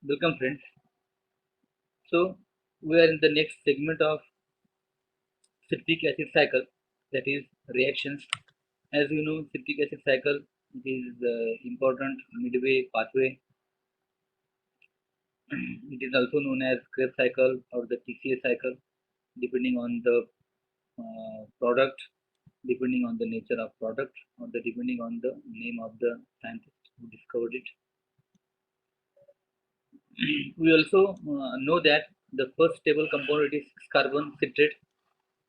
Welcome friends. So we are in the next segment of citric acid cycle, that is reactions. As you know, citric acid cycle is important midway pathway. It is also known as Krebs cycle or the TCA cycle, depending on the product, depending on the nature of product, or the depending on the name of the scientist who discovered it. We also know that the first stable compound is 6 carbon citrate,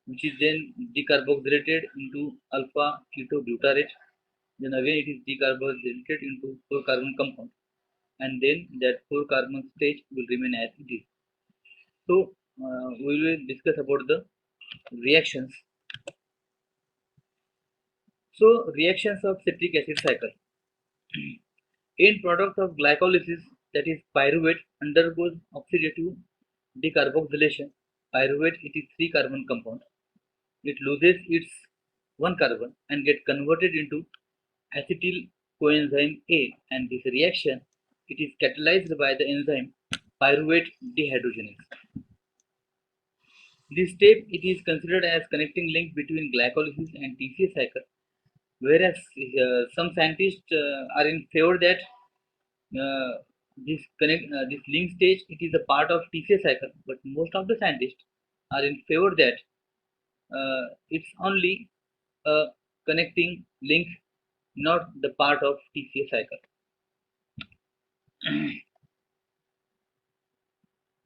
which is then decarboxylated into alpha ketoglutarate. Then again it is decarboxylated into 4 carbon compound, and then that 4 carbon stage will remain as it is. So we will discuss about the reactions. So reactions of citric acid cycle. End product of glycolysis, that is pyruvate, undergoes oxidative decarboxylation. Pyruvate, it is 3 carbon compound. It loses its 1 carbon and get converted into acetyl coenzyme A, and this reaction it is catalyzed by the enzyme pyruvate dehydrogenase. This step it is considered as connecting link between glycolysis and TCA cycle, whereas some scientists are in favor that this link stage it is a part of TCA cycle, but most of the scientists are in favor that it's only a connecting link, not the part of TCA cycle.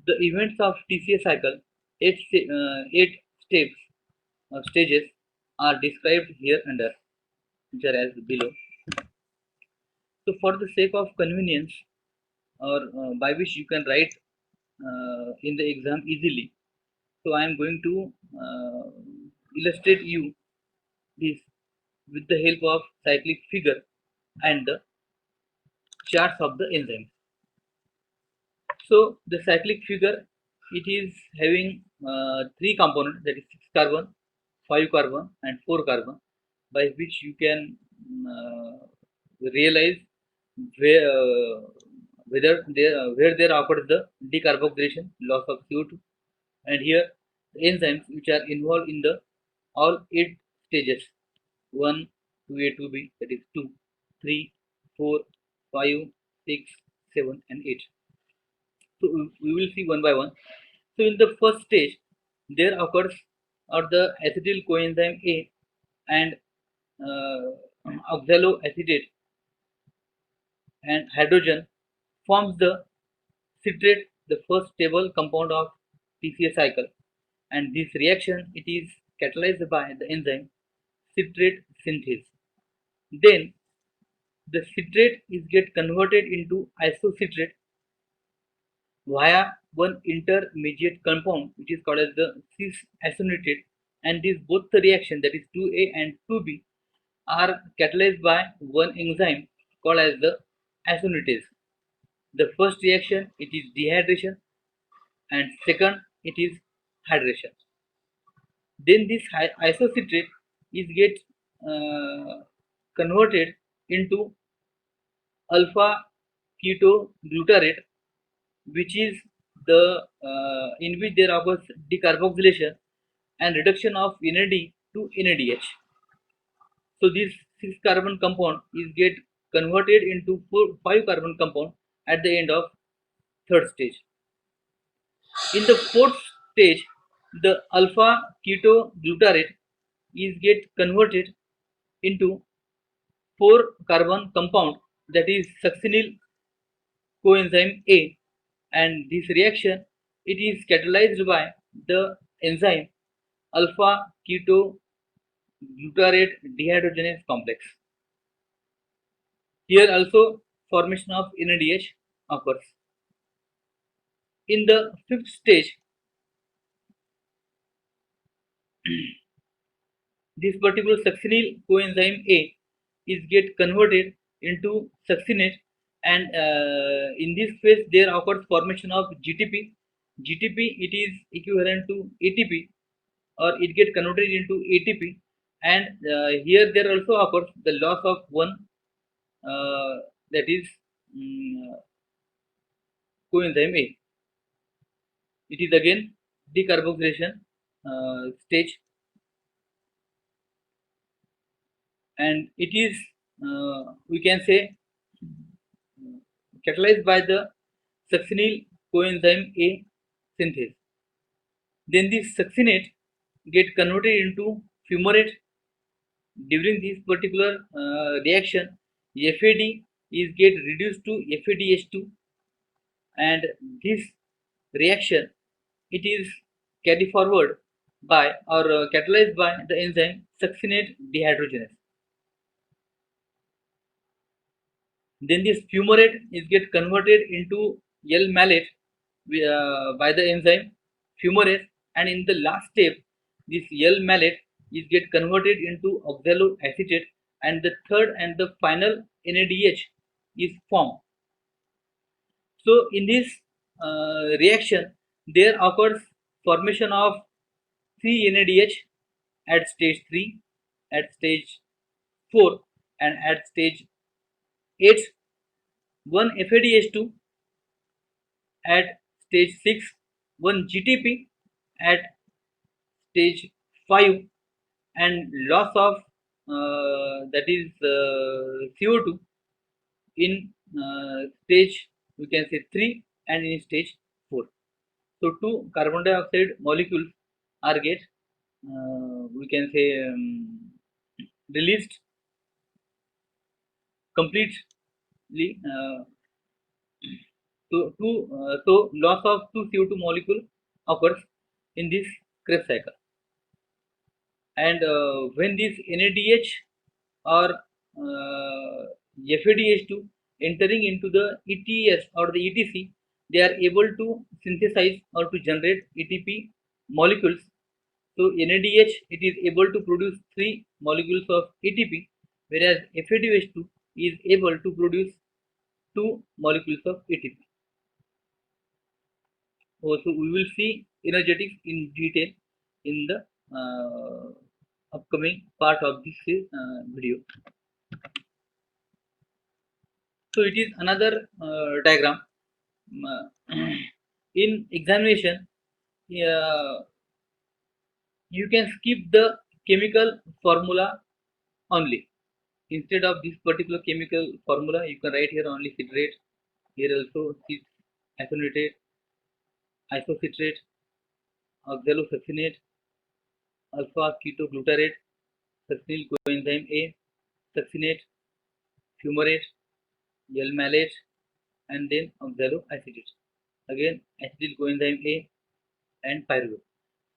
The events of TCA cycle, eight steps stages are described here under, which are as below. So, for the sake of convenience, or by which you can write in the exam easily, so I am going to illustrate you this with the help of cyclic figure and the charts of the enzymes. So the cyclic figure it is having three components, that is 6 carbon, 5 carbon and 4 carbon, by which you can realize where, where there occurs the decarboxylation, loss of CO2, and here the enzymes which are involved in the all 8 stages, 1, 2A, 2B, that is 2, 3, 4, 5, 6, 7 and 8. So we will see one by one. So in the first stage, there occurs are the acetyl coenzyme A and oxaloacetate and hydrogen forms the citrate, the first stable compound of TCA cycle. And this reaction it is catalyzed by the enzyme citrate synthase. Then the citrate is get converted into isocitrate via one intermediate compound which is called as the cis aconitate, and these both the reaction, that is 2A and 2B, are catalyzed by one enzyme called as the aconitase. The first reaction it is dehydration and second it is hydration. Then this isocitrate is get converted into alpha ketoglutarate, which is the in which there occurs decarboxylation and reduction of NAD to NADH. So this 6 carbon compound is get converted into 5 carbon compound at the end of third stage. In the fourth stage, the alpha ketoglutarate is get converted into 4 carbon compound, that is succinyl coenzyme A, and this reaction it is catalyzed by the enzyme alpha ketoglutarate dehydrogenase complex. Here also formation of NADH occurs. In the fifth stage, this particular succinyl coenzyme A is get converted into succinate, and in this phase there occurs formation of GTP. GTP it is equivalent to ATP, or it get converted into ATP, and here there also occurs the loss of one, that is coenzyme A. It is again decarboxylation stage, and it is we can say catalyzed by the succinyl coenzyme A synthase. Then this succinate get converted into fumarate. During this particular reaction, FAD is get reduced to FADH2, and this reaction it is carried forward by or catalyzed by the enzyme succinate dehydrogenase. Then this fumarate is get converted into L-malate by the enzyme fumarase, and in the last step, this L-malate is get converted into oxaloacetate, and the third and the final NADH is formed. So in this reaction, there occurs formation of 3 NADH at stage 3, at stage 4, and at stage 8, 1 FADH2 at stage 6, 1 GTP at stage 5, and loss of that is CO2 in stage we can say 3 and in stage 4. So two carbon dioxide molecules are get we can say released completely. So loss of two CO2 molecule occurs in this Krebs cycle, and when this NADH or FADH2 entering into the ETS or the ETC, they are able to synthesize or to generate ATP molecules. So NADH it is able to produce 3 molecules of ATP, whereas FADH2 is able to produce 2 molecules of ATP. So we will see energetics in detail in the upcoming part of this video. So it is another diagram. In examination, you can skip the chemical formula only. Instead of this particular chemical formula, you can write here only citrate, here also isonitrate, isocitrate, oxalosuccinate, alpha ketoglutarate, succinyl coenzyme A, succinate, fumarate, L-malate, and then oxaloacetate. Again, acetyl coenzyme A and pyruvate.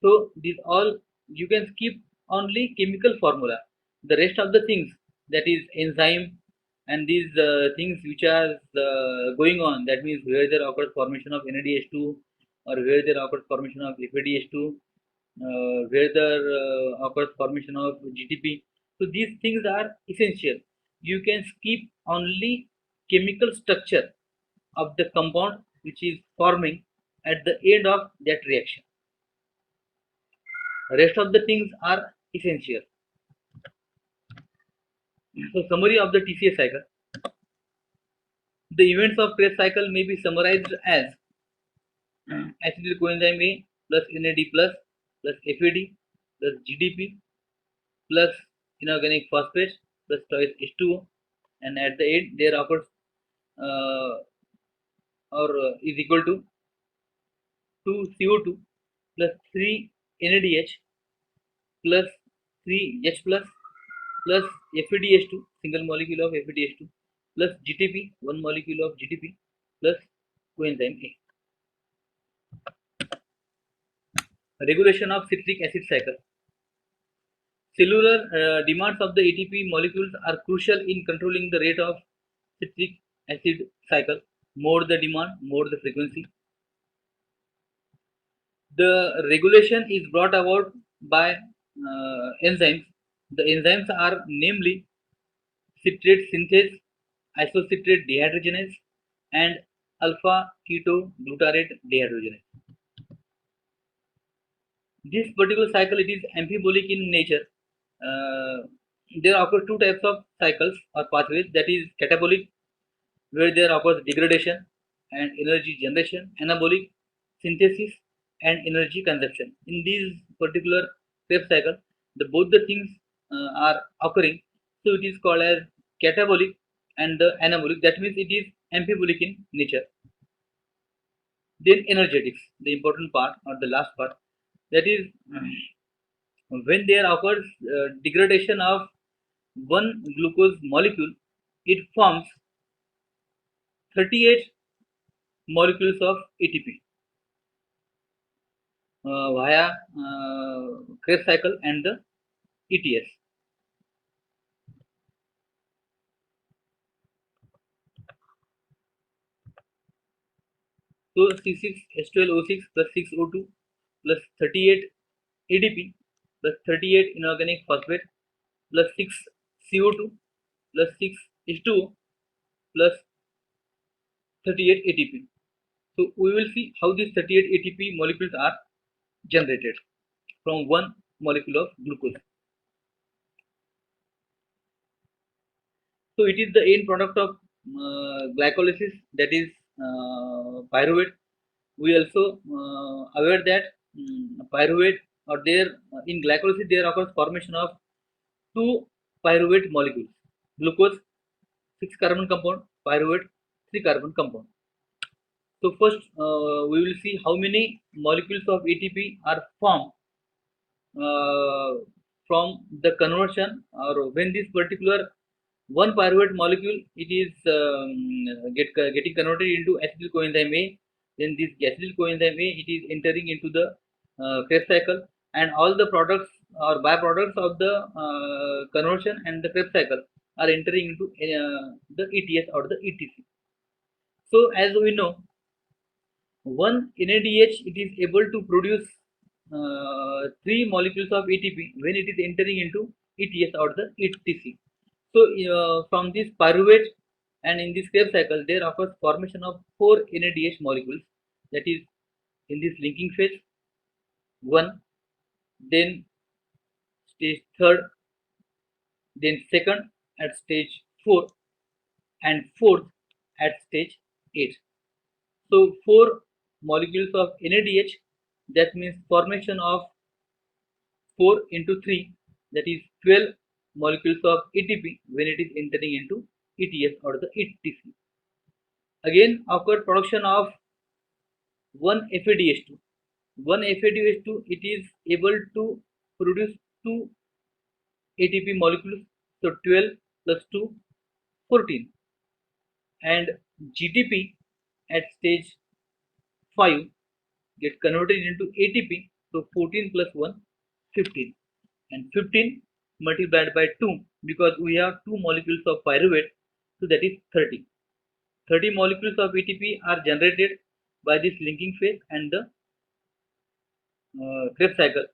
So these all you can skip only chemical formula. The rest of the things, that is enzyme and these things which are going on, that means where there occurs formation of NADH2 or where there occurs formation of FADH2, where there occurs formation of GTP. So these things are essential. You can skip only chemical structure of the compound which is forming at the end of that reaction. Rest of the things are essential. So summary of the TCA cycle. The events of Krebs cycle may be summarized as acetyl coenzyme A plus NAD plus FAD plus GDP plus inorganic phosphate plus twice H2O, and at the end there occurs uh, or is equal to 2 CO2 plus 3 NADH plus 3 H plus FADH2, single molecule of FADH2, plus GTP, one molecule of GTP, plus coenzyme A. Regulation of citric acid cycle. Cellular demands of the ATP molecules are crucial in controlling the rate of citric acid cycle. More the demand, more the frequency. The regulation is brought about by enzymes. The enzymes are namely citrate synthase, isocitrate dehydrogenase, and alpha ketoglutarate dehydrogenase. This particular cycle it is amphibolic in nature. Uh, there occur two types of cycles or pathways, that is catabolic, where there occurs degradation, and energy generation, anabolic synthesis, and energy consumption. In this particular Krebs cycle, the both the things are occurring. So it is called as catabolic and the anabolic. That means it is amphibolic in nature. Then energetics, the important part or the last part, that is when there occurs degradation of one glucose molecule, it forms 38 molecules of ATP via Krebs cycle and the ETS. So C6H12O6 plus 6O2 plus 38 ADP plus 38 inorganic phosphate plus 6 CO2 plus 6 H2O plus 38 ATP. So we will see how these 38 ATP molecules are generated from one molecule of glucose. So it is the end product of glycolysis, that is pyruvate. We also aware that pyruvate or there in glycolysis there occurs formation of two pyruvate molecules, glucose 6 carbon compound, pyruvate 3 carbon compound. So first we will see how many molecules of ATP are formed uh, from the conversion, or when this particular one pyruvate molecule it is getting converted into acetyl coenzyme A. Then this acetyl coenzyme A it is entering into the Krebs cycle, and all the products or byproducts of the conversion and the Krebs cycle are entering into the ETS or the ETC. So as we know, one NADH it is able to produce three molecules of ATP when it is entering into ETS or the ETC. So from this pyruvate and in this Krebs cycle there occurs formation of four NADH molecules, that is in this linking phase 1, then stage 3rd, then second at stage 4, and fourth at stage 8. So 4 molecules of NADH, that means formation of 4 into 3, that is 12 molecules of ATP when it is entering into ETS or the ETC. Again occur production of one FADH2. One FADH2 it is able to produce 2 ATP molecules, so 12 plus 2, 14, and GTP at stage 5 get converted into ATP, so 14 plus 1, 15, and 15 multiplied by 2 because we have 2 molecules of pyruvate, so that is 30. 30 molecules of ATP are generated by this linking phase and the Krebs cycle,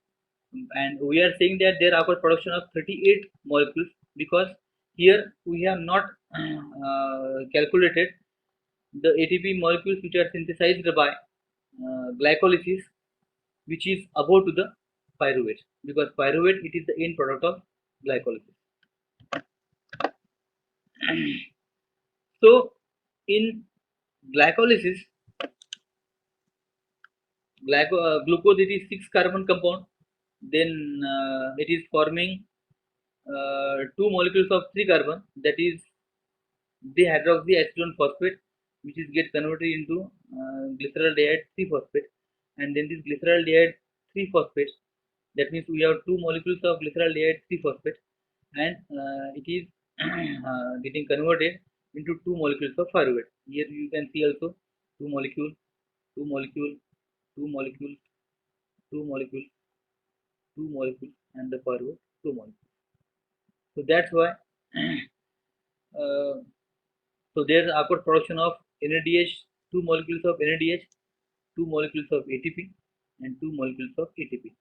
and we are saying that there occurs production of 38 molecules because here we have not calculated the ATP molecules which are synthesized by glycolysis, which is above to the pyruvate, because pyruvate it is the end product of glycolysis. So in glycolysis, glucose it is 6 carbon compound, then it is forming 2 molecules of 3 carbon, that is dihydroxyacetone phosphate, which is get converted into glyceraldehyde 3 phosphate, and then this glyceraldehyde 3 phosphate, that means we have 2 molecules of glyceraldehyde 3 phosphate, and it is getting converted into 2 molecules of pyruvate. Here you can see also 2 molecule, 2 molecule, 2 molecule, 2 molecule, 2 molecule, and the pyruvate 2 molecule. So that's why uh, so there occurs production of NADH, 2 molecules of NADH, 2 molecules of ATP, and 2 molecules of ATP.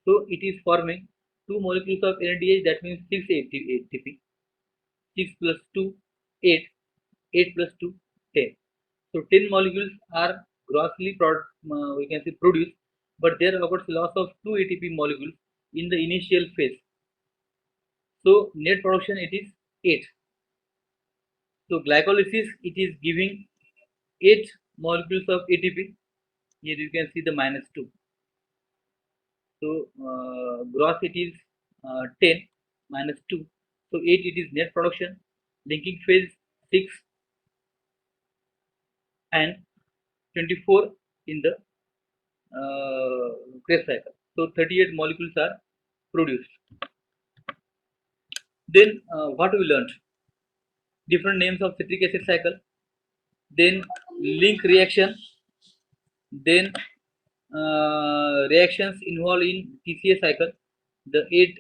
So it is forming 2 molecules of NADH, that means 6 ATP, 6 plus 2, 8, 8 plus 2, 10. So 10 molecules are grossly we can say produced, but there occurs loss of 2 ATP molecules in the initial phase. So net production it is 8. So glycolysis it is giving 8 molecules of ATP. Here you can see the -2. So gross it is 10 -2. So 8 it is net production. Linking phase 6 and 24 in the Krebs cycle. So 38 molecules are produced. Then what we learned? Different names of citric acid cycle. Then link reaction. Then reactions involved in TCA cycle. The 8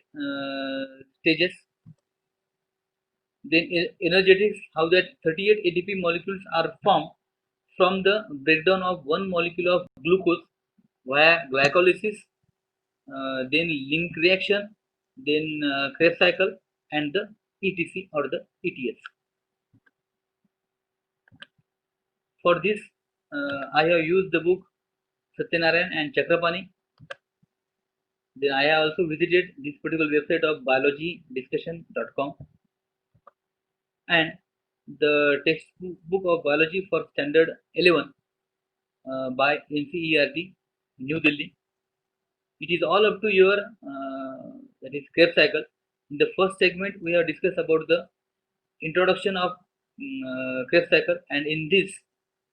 stages. Then energetics, how that 38 ATP molecules are formed from the breakdown of one molecule of glucose via glycolysis, then link reaction, then Krebs cycle, and the ETC or the ETS. For this, I have used the book Satyanarayan and Chakrapani. Then I have also visited this particular website of biologydiscussion.com and the textbook of biology for standard 11 by NCERT, New Delhi. It is all up to your that is Krebs cycle. In the first segment, we have discussed about the introduction of Krebs cycle, and in this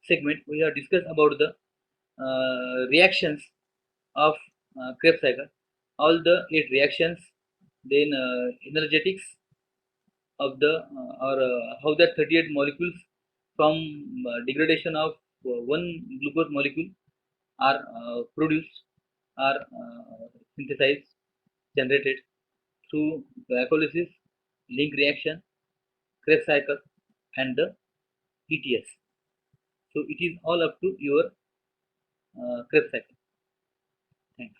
segment, we have discussed about the reactions of Krebs cycle, all the 8 reactions, then energetics of the or how that 38 molecules from degradation of one glucose molecule are produced, are synthesized, generated through glycolysis, link reaction, Krebs cycle, and the ETS. So it is all up to your Krebs cycle. Thanks.